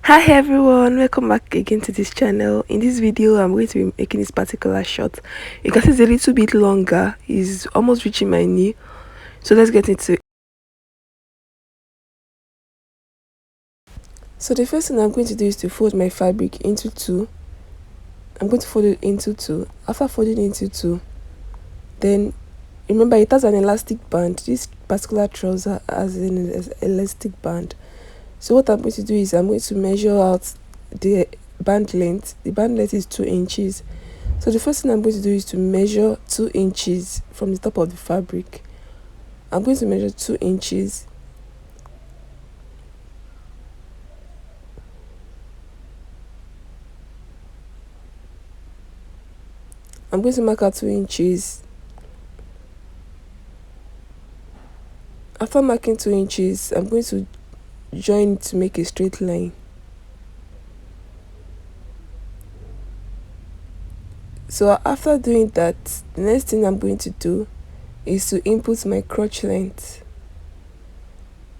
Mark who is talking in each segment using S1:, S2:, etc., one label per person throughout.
S1: Hi everyone, welcome back again to this channel. In this video I'm going to be making this particular shot. You can see it's a little bit longer, it's almost reaching my knee, so let's get into it. So the first thing I'm going to do is to fold my fabric into two. I'm going to fold it into two. After folding into two, then remember it has an elastic band. This particular trouser has an elastic band. So what I'm going to do is I'm going to measure out the band length. The band length is 2 inches. So the first thing I'm going to do is to measure 2 inches from the top of the fabric. I'm going to measure 2 inches. I'm going to mark out 2 inches. After marking 2 inches, I'm going to join to make a straight line. So after doing that, the next thing I'm going to do is to input my crotch length.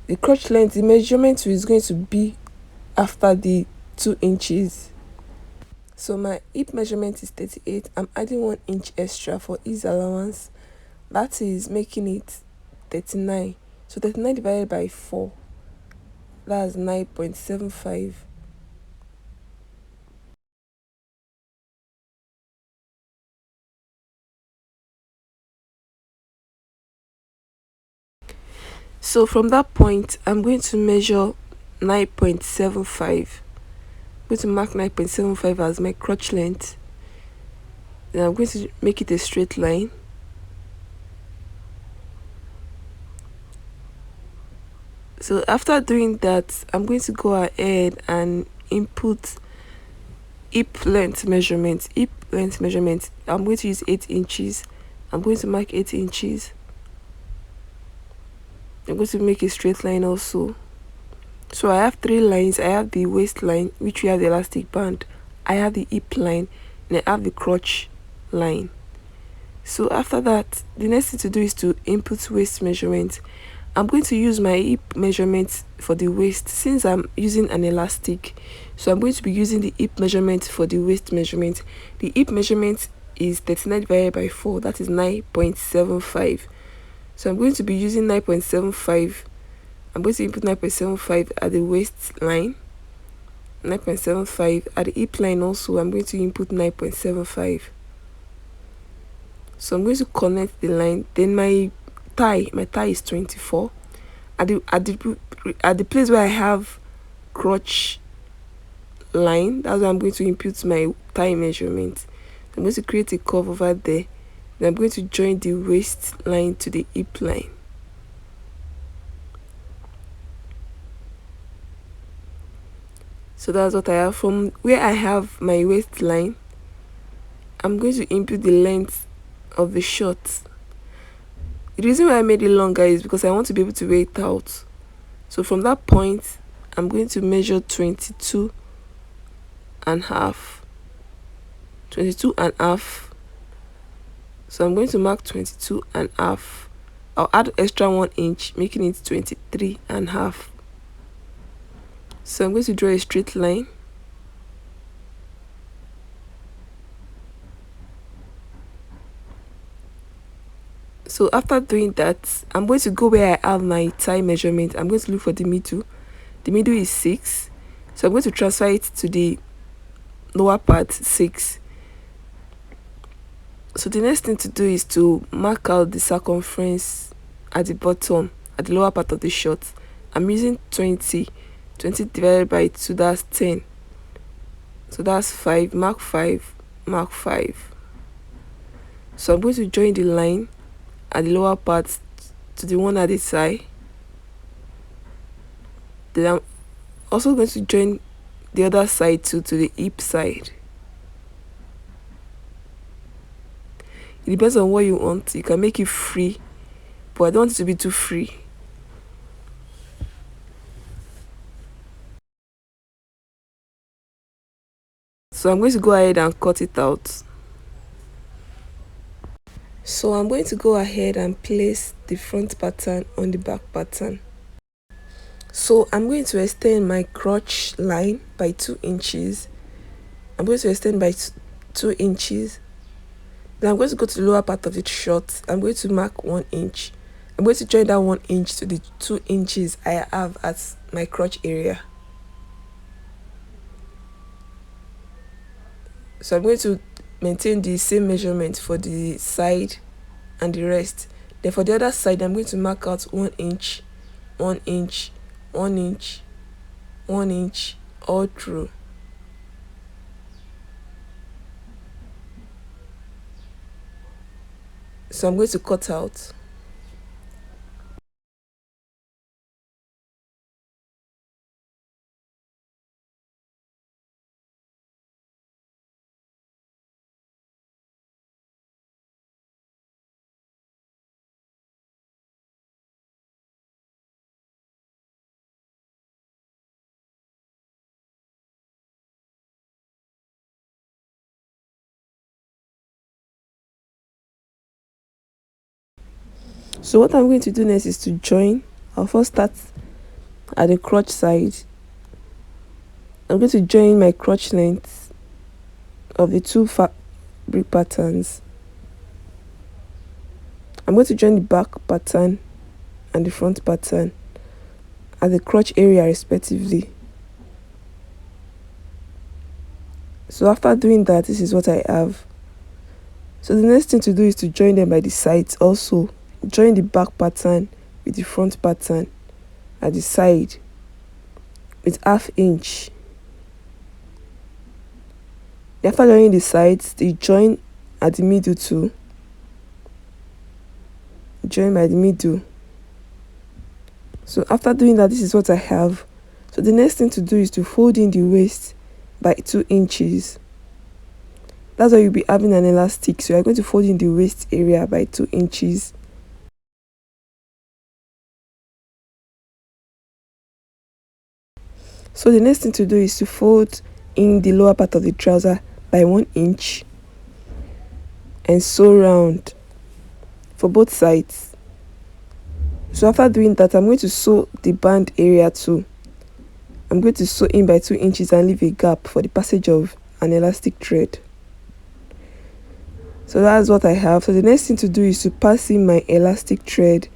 S1: The crotch length, the measurement is going to be after the 2 inches. So my hip measurement is 38. I'm adding 1 inch extra for ease allowance. That is making it 39. So 39 divided by 4, that's 9.75. So from that point, I'm going to measure 9.75. I'm going to mark 9.75 as my crotch length. Then I'm going to make it a straight line. So after doing that, I'm going to go ahead and input hip length measurement. I'm going to use 8 inches. I'm going to mark 8 inches. I'm going to make a straight line also. So I have 3 lines. I have the waistline, which we have the elastic band. I have the hip line, and I have the crotch line. So after that, the next thing to do is to input waist measurement. I'm going to use my hip measurement for the waist since I'm using an elastic. So I'm going to be using the hip measurement for the waist measurement. The hip measurement is 39 divided by 4, that is 9.75. So I'm going to be using 9.75. I'm going to input 9.75 at the waistline, 9.75 at the hip line also. I'm going to input 9.75. So I'm going to connect the line. Then my thigh is 24. At the place where I have crotch line, that's where I'm going to input my thigh measurement. I'm going to create a curve over there. Then I'm going to join the waist line to the hip line. So that's what I have. From where I have my waistline, I'm going to input the length of the short. The reason why I made it longer is because I want to be able to weigh it out. So from that point, I'm going to measure 22 and half. 22 and half. So I'm going to mark 22 and half. I'll add extra 1 inch, making it 23 and half. So I'm going to draw a straight line. So after doing that, I'm going to go where I have my thigh measurement. I'm going to look for the middle. The middle is 6. So I'm going to transfer it to the lower part, 6. So the next thing to do is to mark out the circumference at the bottom, at the lower part of the short. I'm using 20. 20 divided by 2, that's 10. So that's 5. Mark 5. Mark 5. So I'm going to join the line at the lower part to the one at the side. Then I'm also going to join the other side to the hip side. It depends on what you want. You can make it free, but I don't want it to be too free. So I'm going to go ahead and cut it out. So I'm going to go ahead and place the front pattern on the back pattern. So I'm going to extend my crotch line by 2 inches. I'm going to extend by 2 inches. Then I'm going to go to the lower part of the short. I'm going to mark 1 inch. I'm going to join that 1 inch to the 2 inches I have at my crotch area. So I'm going to maintain the same measurement for the side and the rest. Then for the other side, I'm going to mark out 1 inch, 1 inch, 1 inch, 1 inch all through. So I'm going to cut out. So what I'm going to do next is to join. I'll first start at the crotch side. I'm going to join my crotch length of the two fabric patterns. I'm going to join the back pattern and the front pattern at the crotch area respectively. So after doing that, this is what I have. So the next thing to do is to join them by the sides also. Join the back pattern with the front pattern at the side with 1/2 inch. After joining the sides, they join at the middle too. Join by the middle. So after doing that, this is what I have. So the next thing to do is to fold in the waist by 2 inches. That's why you'll be having an elastic. So you're going to fold in the waist area by 2 inches. So the next thing to do is to fold in the lower part of the trouser by 1 inch and sew round for both sides. So after doing that, I'm going to sew the band area too. I'm going to sew in by 2 inches and leave a gap for the passage of an elastic thread. So that's what I have. So the next thing to do is to pass in my elastic thread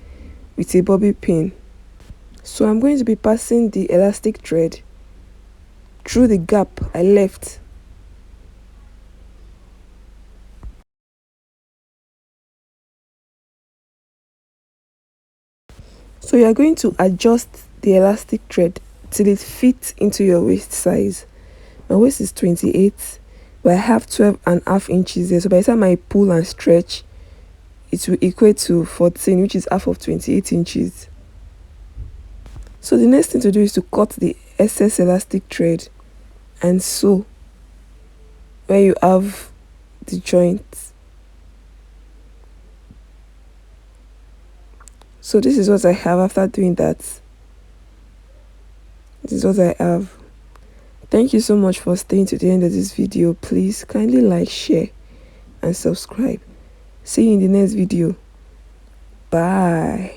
S1: with a bobby pin. So I'm going to be passing the elastic thread through the gap I left. So you are going to adjust the elastic thread till it fits into your waist size. My waist is 28, but I have 12.5 inches there. So by the time I pull and stretch, it will equate to 14, which is half of 28 inches. So the next thing to do is to cut the excess elastic thread and sew where you have the joint. So this is what I have after doing that. This is what I have. Thank you so much for staying to the end of this video. Please kindly like, share and subscribe. See you in the next video. Bye.